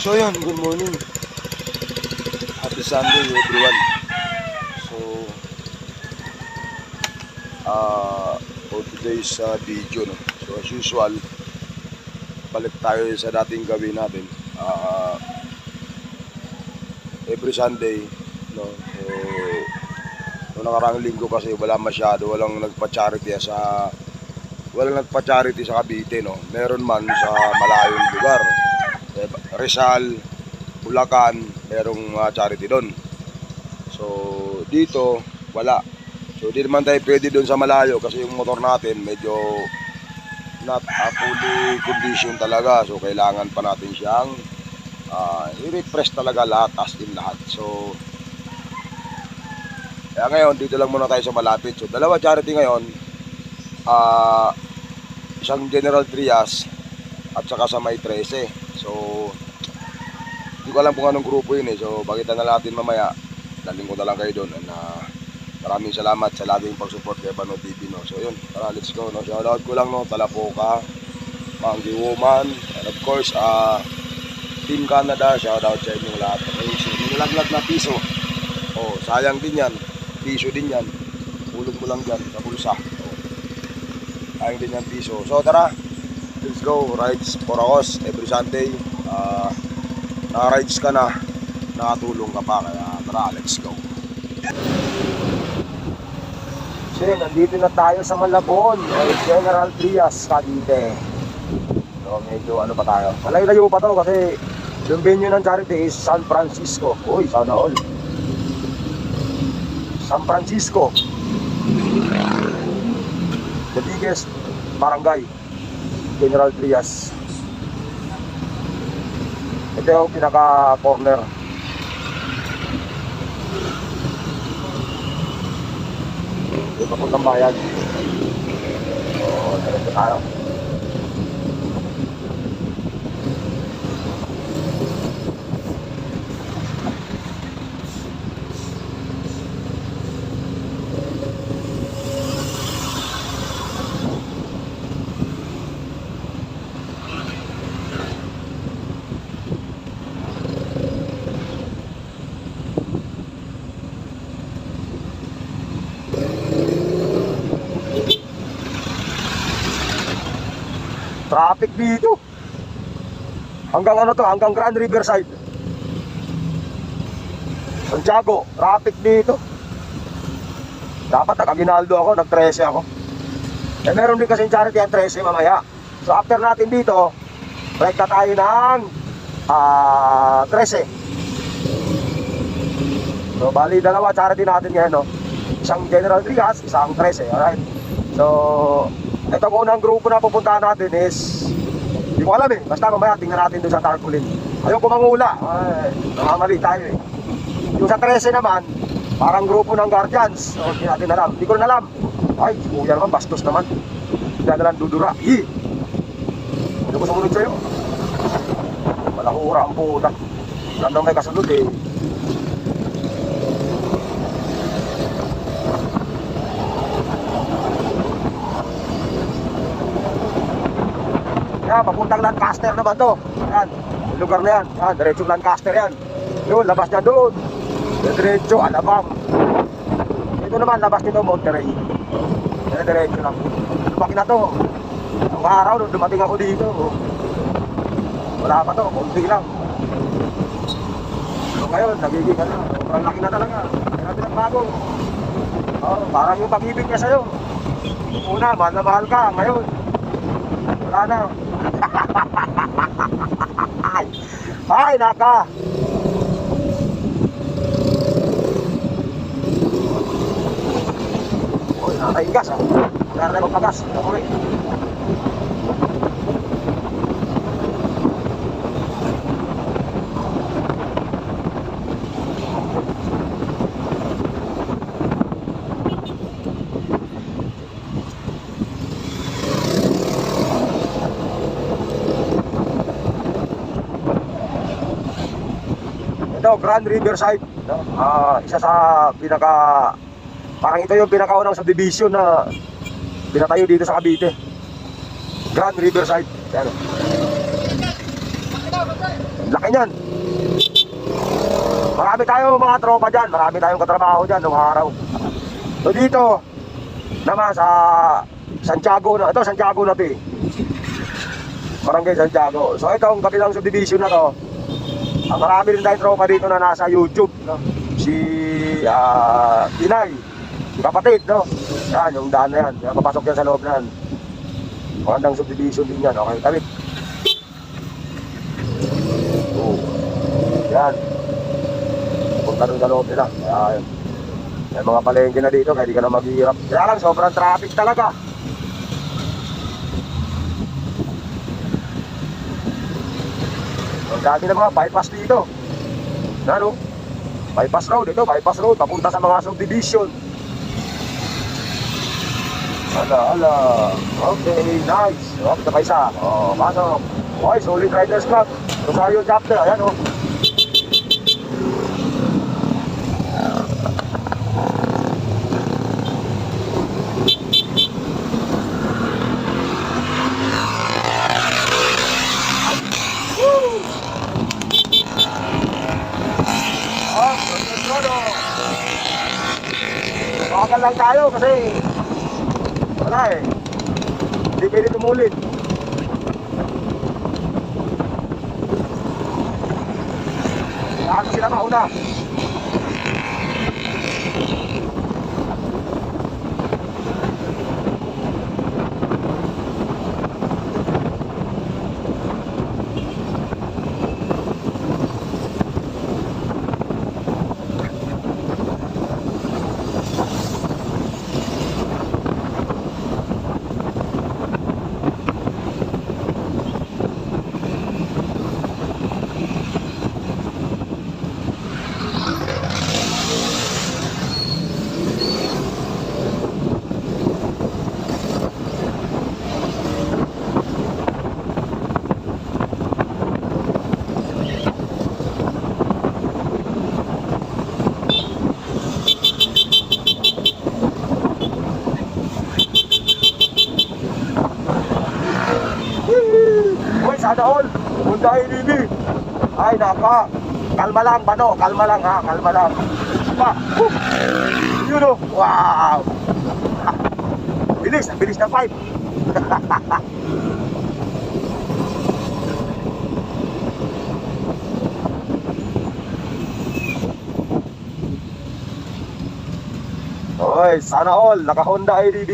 So yun, good morning. Happy Sunday everyone. So for today's video, no? So as usual, balik tayo sa dating gawin natin. Every Sunday, no? So noong nakaraang linggo kasi walang nagpa-charity sa Cavite, no? Meron man sa malayong lugar, Rizal, Bulacan, merong charity doon. So dito wala. So di naman tayo pwede doon sa malayo kasi yung motor natin medyo not fully condition talaga. So kailangan pa natin siyang i-refresh talaga lahat, as in lahat. So kaya ngayon dito lang muna tayo sa malapit. So dalawa charity ngayon, isang General Trias at saka sa May 13. So hindi ko alam kung anong grupo yun eh. So bakita na natin mamaya. Daling ko na lang kayo doon. And maraming salamat sa laging pag-support kay Bano TV, no. So yun, tara, let's go, no. Shoutout ko lang, no, Talapoka, Mangi Woman, and of course Team Canada, shoutout sa inyong lahat. Okay, so nilaglag na piso. Oh, sayang din yan. Piso din yan. Hulog mo lang dyan sa bulsa. Oh, sayang din yan piso. So tara, let's go. Rides for us every Sunday. Na-rides ka na, nakatulong ka pa, kaya tara, let's go. So nandito na tayo sa Malabon, General Trias, Cavite. So medyo ano pa tayo, malayo pa to kasi yung venue ng charity is San Francisco. Uy, sana all. San Francisco, the biggest barangay, General Trias. Ito yung pinaka-corner. Ito papuntang bayan. So, ito tayo. Traffic dito. Hanggang ano to? Hanggang Grand Riverside. Santiago, traffic dito. Dapat nag-Aguinaldo ako, nag-13 ako. Eh meron din kasi charity ang 13 mamaya. So after natin dito, break na tayo ng 13. So bali dalawa charity natin ngayon, no? Isang General Trias, isang 13, alright? So ito kung unang grupo na pupuntahan natin is, hindi ko alam eh. Basta mamaya tingnan natin doon sa tarpaulin. Ayoko mangula, namamali tayo eh. Yung sa 13 naman, parang grupo ng Guardians. So hindi natin alam, hindi ko rin alam. Ay, si kuya naman, bastos naman. Hindi na lang dudura. Hindi ko sumunod sa'yo. Malahura ang puta. Gandang may kasunod eh. Yan, papuntang Lancaster naman to. Yan, yung lugar na yan. Yan, diretsong Lancaster yan. Yun, labas niya doon. Diretso, Alabang. Ito naman, labas nito, Monterrey. Diretso lang. Lumaki na to. Ang araw, nung dumating ako dito, wala pa to, konti lang. So ngayon, nagiging ano, sobrang laki na talaga. Kaya pinagbago. Parang yung pag-ibig niya sa'yo. Una, mahal na mahal ka. Ngayon, wala na. Ay, naka. Uy, nakaigas ah. Wala na magpagas. Okay. Ito, Grand Riverside, no? Isa sa parang ito yung pinakaunang subdivision na pinatayo dito sa Cavite. Grand Riverside. Ayan. Laki niyan. Marami tayong mga tropa dyan. Marami tayong katrabaho dyan nung araw. So dito naman sa Santiago na. Ito Santiago na ito eh. Barangay Santiago. So itong kabilang subdivision na to. Marami rin tayong tropa dito na nasa YouTube, no? Si Inay, si kapatid, no? Yan, yung daan na yan. Papasok yan sa loob na yan. Magandang subdivision din yan. Okay, tabi. So, yan. Punta rin sa loob nila. Yan. May mga palengke na dito, kaya di ka na maghihirap. Kaya lang, sobrang traffic talaga. Ang dami na mga bypass dito. Ano? Bypass road, ito, bypass road, papunta sa mga subdivision. Ala. Okay, nice. Okay, na pa isa. Oh, pasok. Okay, Solid Riders Club. Rosario chapter, ayan oh. Bakagal lang tayo kasi wala eh. Hindi pwede tumulit. Lahat sila mauna. Sana all, Honda ADV. Ay naka, kalma lang Bano, kalma lang ha, kalma lang. Pa, yun o, wow. Bilis, ang bilis ng pipe. Oy, sana all, naka Honda ADV.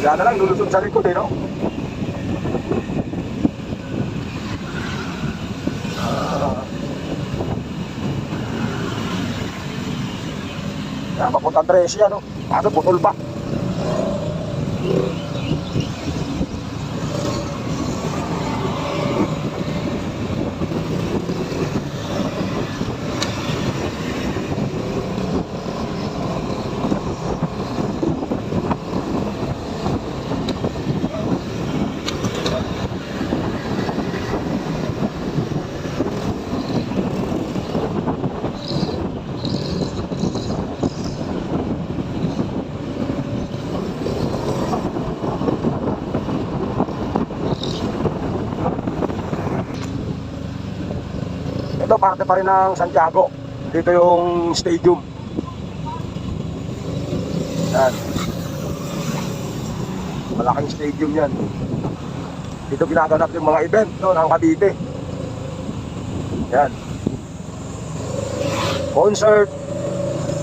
Yan na lang, lulusog sa likod eh, no? Yan, papuntang Tresia, no? Ano, putol pa. Ito parte pa rin ng Santiago. Dito yung stadium. Yan. Malaking stadium yan. Dito ginaganap yung mga event, no, ng Cavite. Yan. Concert,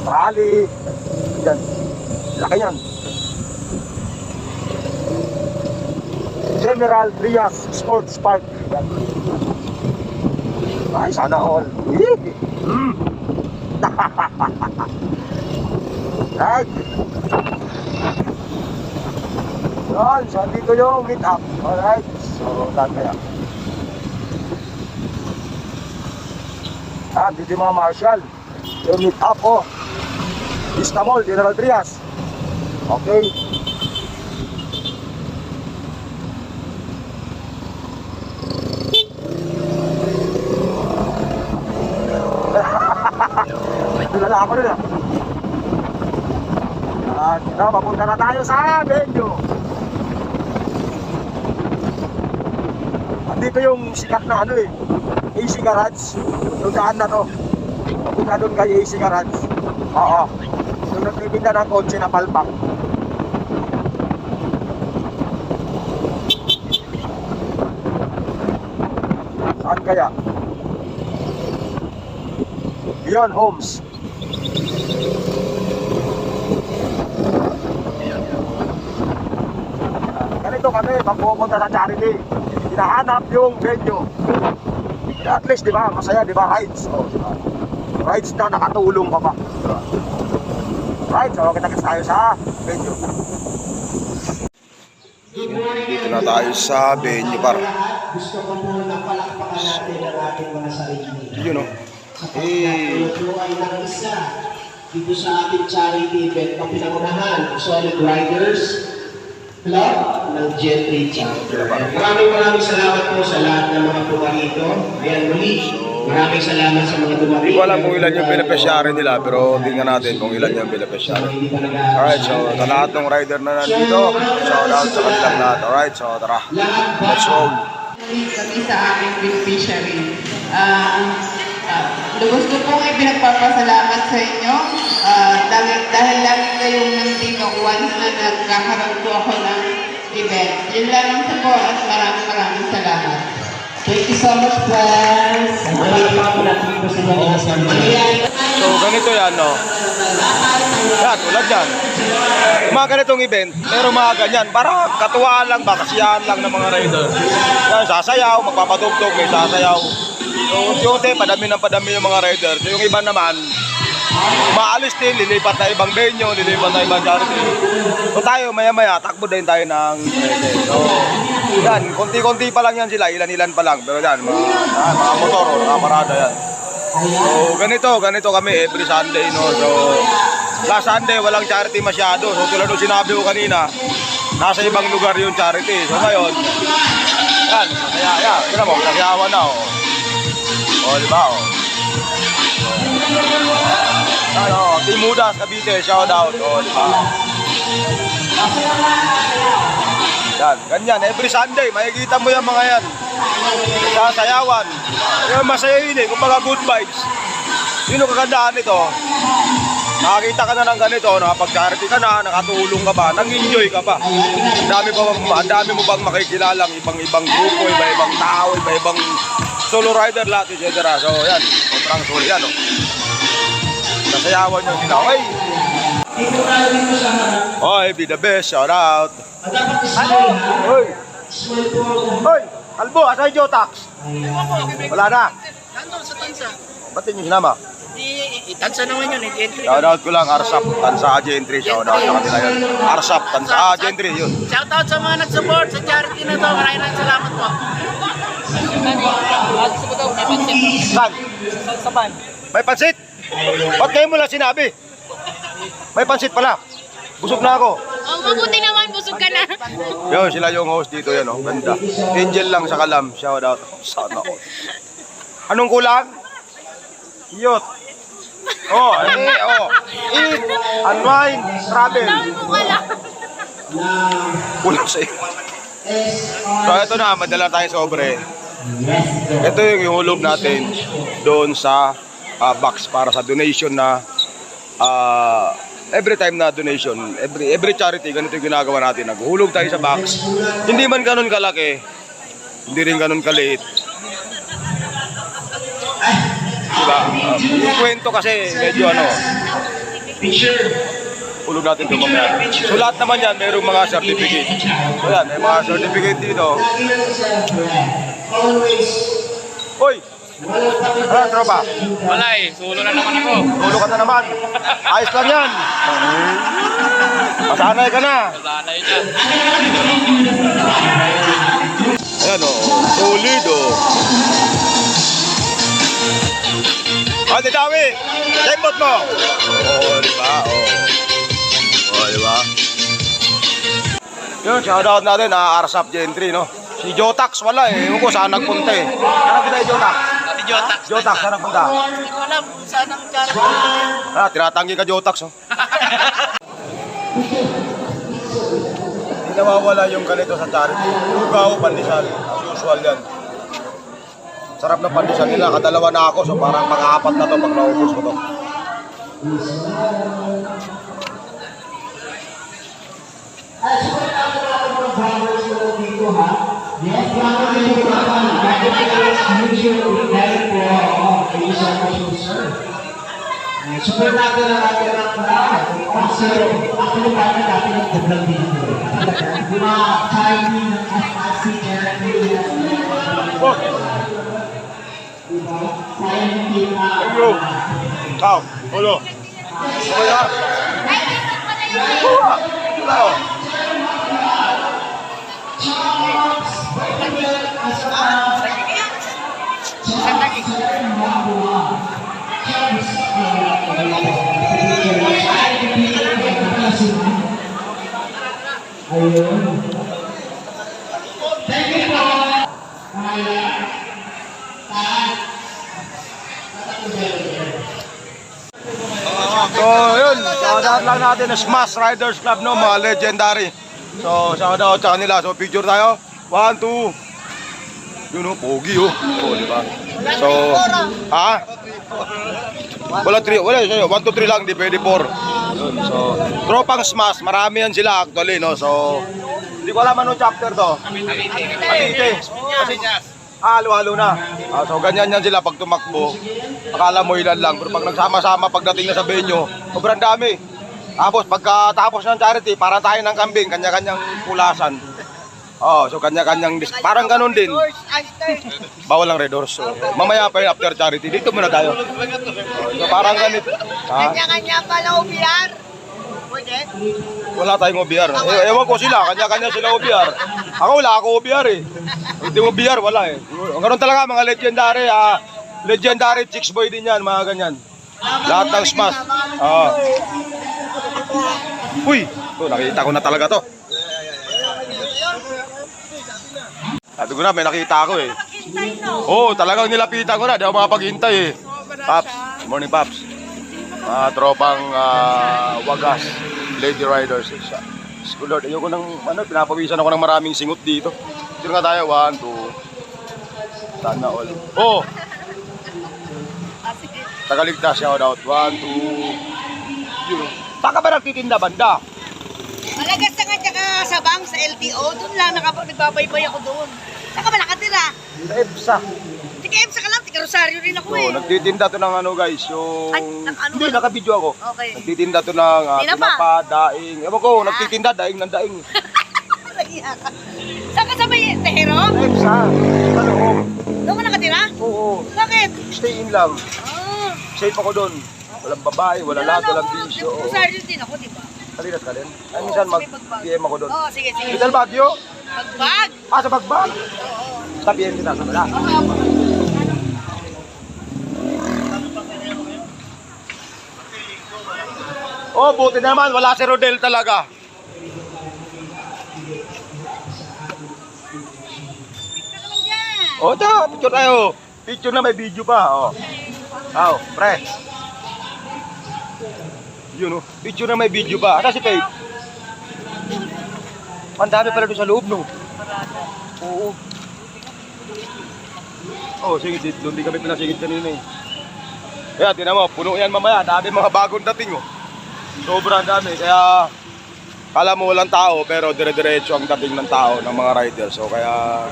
rally. Yan. Laki yan. General Trias Sports Park. Yan. Ay, sana all. Right. Yan, so dito yung meet up. Alright. So, saan kaya? Dito yung mga marshal. Yung meet up, oh. Vista Mall, General Trias. Okay. Wala ako nun ah. At papunta na tayo sa venue. Andito yung sikat na ano eh, AC Garage. Yung daan na to. Papunta doon kay AC Garage. Oo. Yung nagtitinda ng kotse na palpak. Saan kaya? Beyond Homes. Ganito kami pag pupunta sa charity, hinahanap yung venue. At least di ba, masaya di ba, rides. Oh, diba? Rides na nakatulong ka pa. Diba? Rides, so kita-kits tayo sa venue. Dito na tayo sa venue par. Gusto ko muna palakpakan natin ang ating mga sarili. Yun o. Ito ay nag-isa dito sa ating charity event na pinangunahan, Solid Riders Club ng Gentry Chapter. Maraming salamat po sa lahat ng mga pumarito. Ayan muli, maraming salamat sa mga dumating. Hindi ko alam kung ilan yung beneficiary nila, pero tingnan natin kung ilan yung beneficiary. Alright, so sa lahat ng rider na nandito, shout out sa kanilang lahat. Alright, so tara, let's roll. Kami sa aming beneficiary. Lubos ko pong ipinagpapasalamat sa inyo dahil lagi kayong nandito once na nagkakaroon po ako ng event. Yun lang sa po at maraming salamat. Thank you so much, friends. So ganito yan, no? Yan, tulad yan. Mga ganitong event, meron mga ganyan. Para katuwaan lang ba, kasiyahan lang ng mga rider. Yan, sasayaw, magpapadugtog, may sasayaw. So unti-unti, padami yung mga rider. So yung iba naman, maalis din, lilipat na ibang venue, lilipat na ibang charity. So tayo, maya-maya, takbo din tayo ng so, yan, konti-konti pa lang yan sila, ilan-ilan pa lang. Pero yan, mga motor, mga parada yan. So ganito kami every Sunday, no. So last Sunday walang charity masyado. So tulad ng sinabi ko kanina, nasa ibang lugar yung charity. So ngayon, yan, kaya tignan mo, nasiyawan na oh. Oh, di ba oh. Ano, Team Mudas, Cavite, shout out. Oh, di ba? Yan, ganyan, every Sunday, makikita mo yung mga yan. Sasayawan. Yung masaya yun eh, kumbaga good vibes. Yun ang kagandaan nito. Nakakita ka na ng ganito, nakapag-charity ka na, nakatulong ka ba, nag-enjoy ka pa. Ang dami mo bang makikilalang ibang grupo, iba-ibang tao, iba-ibang solo rider lahat, etc. So yan, kontrang solo yan. Oh. Nasayawan nyo sila. Okay. Oy, be the best, shout out. Hoy! Hoy! Albo, asa yung Jotax? Wala na. Nandun sa Tansa. Ba't yun yung sinama? Tansa naman yun, entry. Shoutout ko lang, Arsap, Tansa Gentry. Shoutout sa kanila yun. Arsap, Tansa Gentry, yun. Shoutout sa mga nag-support sa charity na to. Maraming salamat po. Saan? Sa ban. May pansit? Ba't kayo mo lang sinabi? May pansit pala. Busog na ako. Oh, mabuti naman, busog ka na. Yun, sila yung host dito yan, oh. Ganda. Angel lang sa kalam. Shoutout. Sana all. Anong kulang? Iyot. Oh, eat, unwind, travel. Dami mo ka lang. Kulang sa iyo. So ito na, madala tayo sobre. Ito yung ihulog natin doon sa box para sa donation na every time na donation, every charity, ganito yung ginagawa natin. Naghuhulog tayo sa box. Hindi man ganun kalaki, hindi rin ganun kaliit. Diba? Yung kwento kasi medyo hulog natin ito mamaya. So lahat naman yan, mayroong mga certificate. So yan, may mga certificate dito. Hoy! Ano, tropa? Wala eh, solo na naman ako. Tulo ka na naman. Ayos lang yan. Masanay ka na. Sanay na. Ayan o, solid o. Ate Dawi, kembot mo. Oo, diba? Oo, diba? Yun, shoutout natin, Arsap Gentry, no? Si Jotax wala eh, ewan ko saan nagpunta eh. Ano kita Jotax? Ate Jotax. Jotax, saan ang punta? Hindi ko alam kung saan ang charity. Tinatanggi ka Jotax, oh. Hindi nawawala yung ganito sa charity. Lugaw, pandesal. Usual yan. Sarap na pandesal nila. Kadalawa na ako, so parang pang-apat na to pag naubos ko to. Yes, brother, you welcome. Dahil po, thank you so much, sir. Super natin ang ating kasi actually parang dati nag-vlog din ito. Yung mga Chinese ng FRC Jeremy. Thank you. Ciao. Ulo. Kaya. Thank you po. So, yun. Shoutout lang natin na Smash Riders Club, no? Mga legendary. So, shoutout sa kanila. So, picture tayo. 1, 2. Yun, oh. Pogi, oh. Oh, di ba? So, ha? Wala 3. Wala, 1, 2, 3 lang. Di pwede 4. Yun, so, tropang Smash. Marami yan sila actually, no? So, hindi ko alam anong chapter to. Cavite. Halo-halo na. So, ganyan yan sila pag tumakbo. Akala mo ilan lang. Pero pag nagsama-sama pagdating na sa venue, sobrang dami. Tapos, pagkatapos ng charity, parang tayo ng kambing, kanya-kanyang pulasan. Oh, so kanya-kanyang parang ganun din. Bawal ang Red Horse. So, mamaya pa yung after charity. Dito muna tayo. So, parang ganito. Kanya-kanya pala ubiar. Pwede? Wala tayong OBR. Ewan ko sila, kanya-kanya sila OBR. Ako wala ako OBR eh. Hindi OBR, wala eh. Ganun talaga mga legendary, legendary chicks boy din yan, mga ganyan. Lahat ng Smash. Uy, nakita ko na talaga to. Sabi ko na, may nakita ako eh. Oo, talagang nilapitan ko na, di ako makapaghintay eh. Paps, good morning Paps. Tropang wagas, lady riders. School Lord, ayoko nang, pinapawisan ako ng maraming singot dito. Dito nga tayo, 1, 2. Sana all. Oh! Tagaligtas, shout out. 1, 2. Yun. Saan ka ba nagtitinda, banda? Malagas na nga tsaka sa bang sa LTO. Doon lang nagbabaybay ako doon. Saan ka ba nakatira? Sa EBSA. Tika EBSA ka lang, tika Rosario rin ako So, eh. nagtitinda to ng ano guys, yung... Ay, ano Hindi, ba? nakabidyo ako. Okay. Nagtitinda to ng Tinapa? tinapa, daing. Ewan ko, nagtitinda, daing ng daing. Nahiya ka. Saan ka sa may Tehero? Sa EBSA. Sa loob. Doon ka nakatira? Oo. Bakit? Stay in lang. Ah. Safe ako doon. Walang babae, walang lahat, walang bisyo. Oo. Rosario din ako, di ba? Salinas ka din? Ay, minsan mag-PM ako doon. Oo, sige, sige. Little Baguio? Magbag. Sa Bagbag? Sa PM kita, sa wala. Oh, buti naman, wala si Rodel talaga. Oh, ito, picture tayo. Picture na may video pa. Oh, pre. Yun, oh. Picture na may video pa. Ata si Faith? Ang dami pala doon sa loob, no? Oo. Oh, sige, doon di kami pinasingit kanina eh. Kaya, tinan mo, puno yan mamaya. Dami mga bagong dating, oh. Sobrang dami. Kaya, kala mo walang tao, pero dire-diretso ang dating ng tao, ng mga riders. So, kaya,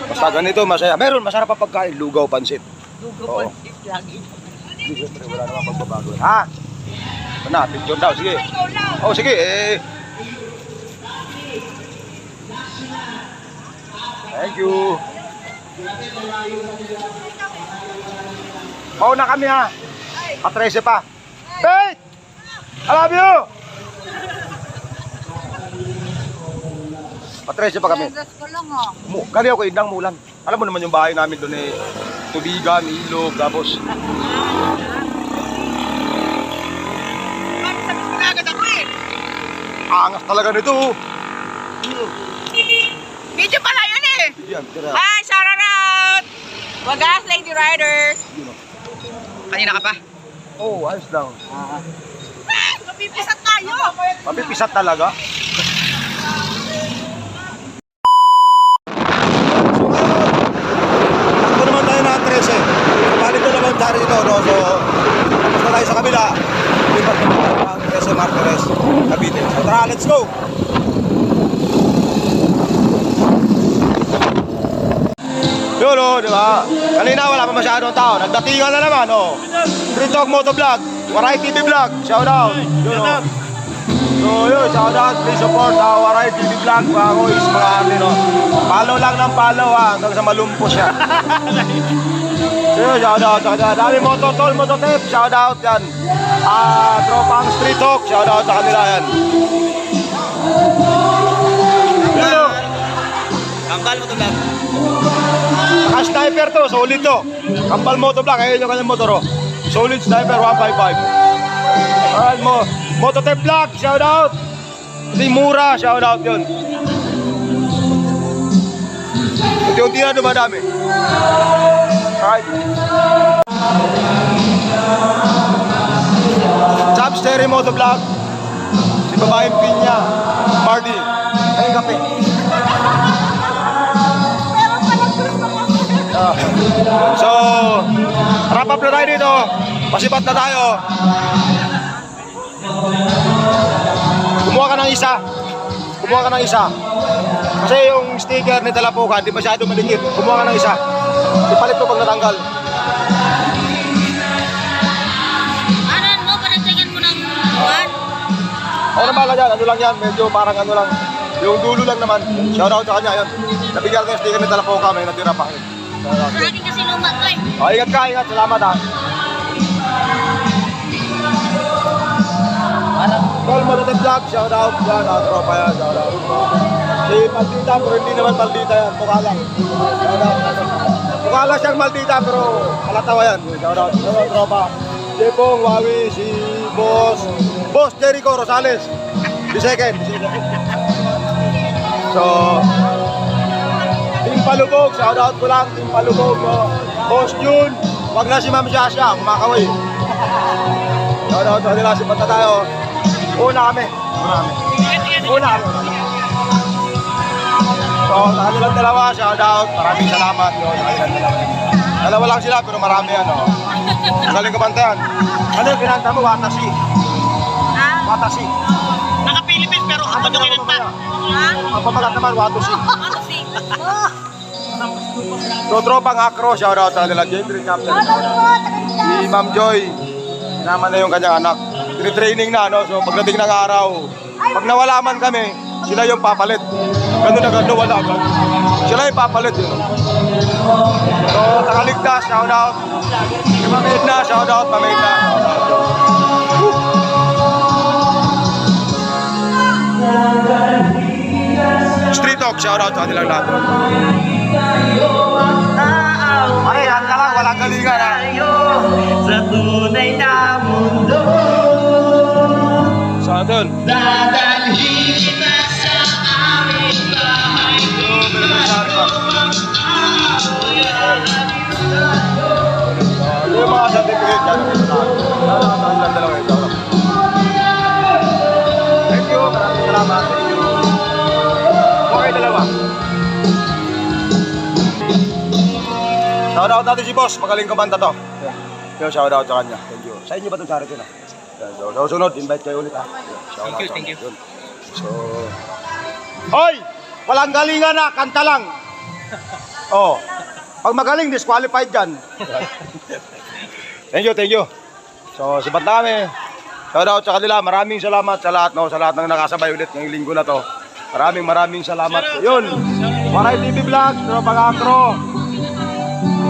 basta ganito, masaya. Meron, masarap pa pagkain. Lugaw, pansit. Lugaw pansit lagi. Hindi, siyempre, wala naman pagbabago. Ha? Ito na, picture daw. Sige. Oh, sige. Thank you. Mauna kami ha. Patrese pa. Faith! I love you! Patrese pa kami. Ko lang oh. Kali ako indang mulan. Alam mo naman yung bahay namin doon eh. Tubigan, ilog, tapos... Angas talaga nito. Video pala yan eh. Yan, tira. Hi, shout out! Wagas, Lady Rider. Kanina ka pa? Oh, ayos lang. Mapipisat tayo. Mapipisat talaga. Takbo naman tayo na 13. Balik ko naman dyan ito, no? So, tapos na tayo sa kabila. Lipat naman tayo ang 13 Martires, Cavite. So, tara, let's go! Yun, oh, di ba? Kanina wala pa masyadong tao. Nagdatingan na naman, oh. Street Talk Motovlog, Waray TV Vlog, shout out. Yun, oh. So yun, shout out, please support Waray TV Vlog, mga boys, mga ate, no. Follow lang ng follow, ha, hanggang sa malumpo siya. So yun, shout out sa kanila. Dami Mototol, Mototep, shout out yan. Tropang Street Talk, shout out sa kanila yan. Yun, oh. Kambal mo to lang. Naka-sniper to, solid to. Kampal Motovlog, ayun yung kanyang motor, oh. Solid Sniper 155. Alright mo, Mototep Vlog, shout out. Hindi mura, shout out yun. Unti-unti na dumadami. Alright. Chop Stereo Motovlog. Si babaeng Pinya, Marty. Ayun kape. So, wrap up na tayo dito. Pasipat na tayo. Kumuha ka ng isa. Kumuha ka ng isa. Kasi yung sticker ni Talapukan, di masyado malikit. Kumuha ka ng isa. Ipalit ko pag natanggal. Ano, no? Panagdagan mo ng buwan? Ako na bala dyan. Ano lang yan. Medyo parang ano lang. Yung dulo lang naman. Shout out sa kanya. Yun. Nabigyan ko yung sticker ni Talapukan. May natira pa. Sa akin kasi luma to eh. Oh, ingat ka, ingat. Salamat, ha. Tol, Mototep Vlog, shout out yan, tropa yan, shout out. Si Maldita, pero hindi naman Maldita yan, mukha lang. Shout out. Mukha lang siyang Maldita, pero kalatawa yan. Shout out, tropa. Si Pong, Wawi, si Boss Jericho Rosales. The second. So, Team Palubog, shout out ko lang, Team Palubog, no? Boss June, wag na si Ma'am Shasha, kumakaway. Shout out sa kanila, sipat na tayo. Una kami. So, sa kanilang dalawa, shout out, maraming salamat. No, sa kanilang dalawa. Dalawa lang sila, pero marami yan. No? Magaling kumanta yan. Ano yung kinanta mo? Watashi. Watashi. Naka-Philippines pero ang pagkakinan pa. Ang pamagat naman, Watashi. Ano si? So, tropang Acro, shout out sa kanila. Gentry Captain. Si Ma'am Joy, sinama na yung kanyang anak. Training na, no? So pagdating ng araw, pag nawala man kami, sila yung papalit. Ganun na gano'n, wala agad. Sila yung papalit, yun. So, nakaligtas, shout out. Si Mamaid na, shout out, Mamaid na. Street Talk, shout out sa kanilang lahat. Ay, yan ka lang, walang galingan, ha? Sa tunay na mundo. So, doon. Dadalhin kita sa aming bahay. Yung mga certificate dyan. Ang dalawa ito. Thank you. Maraming salamat. Thank you. Okay, dalawa. Shoutout natin si Boss. Magaling kumanta to. Yung shoutout sa kanya. Thank you. Sa inyo ba itong charity na? So, sunod, invite kayo ulit, ha? Thank you. So, hoy! Walang galingan na, kanta lang. Oh. Pag magaling, disqualified dyan. Thank you. So, sipat na kami. Shoutout sa kanila. Maraming salamat sa lahat, no? Sa lahat ng nakasabay ulit ngayong linggo na to. Maraming salamat. Yun. Waray TV Vlog, Tropang Acro.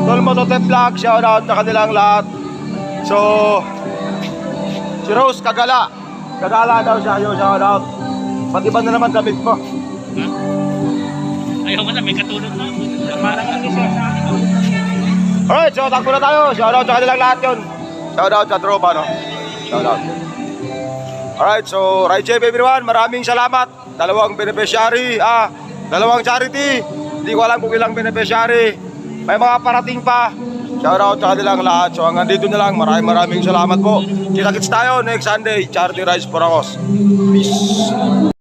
Tol Mototep Vlog, shoutout sa kanilang lahat. So, si Rose Kagala daw siya, yung shoutout. Pati ba na naman damit mo? Ayaw mo na, may katulog na. Parang kasi siya sa akin. Alright, so takbo na tayo. Shoutout sa kanilang lahat yun. Shoutout sa tropa, no? Shoutout. Alright, so right safe everyone. Maraming salamat. Dalawang beneficiary, dalawang charity. Hindi ko alam kung ilang beneficiary. may mga parating pa. Shoutout sa kanilang lahat. So hanggang dito na lang. Maraming salamat po. Kita-kits tayo next Sunday. Charity Rides for Akos. Peace.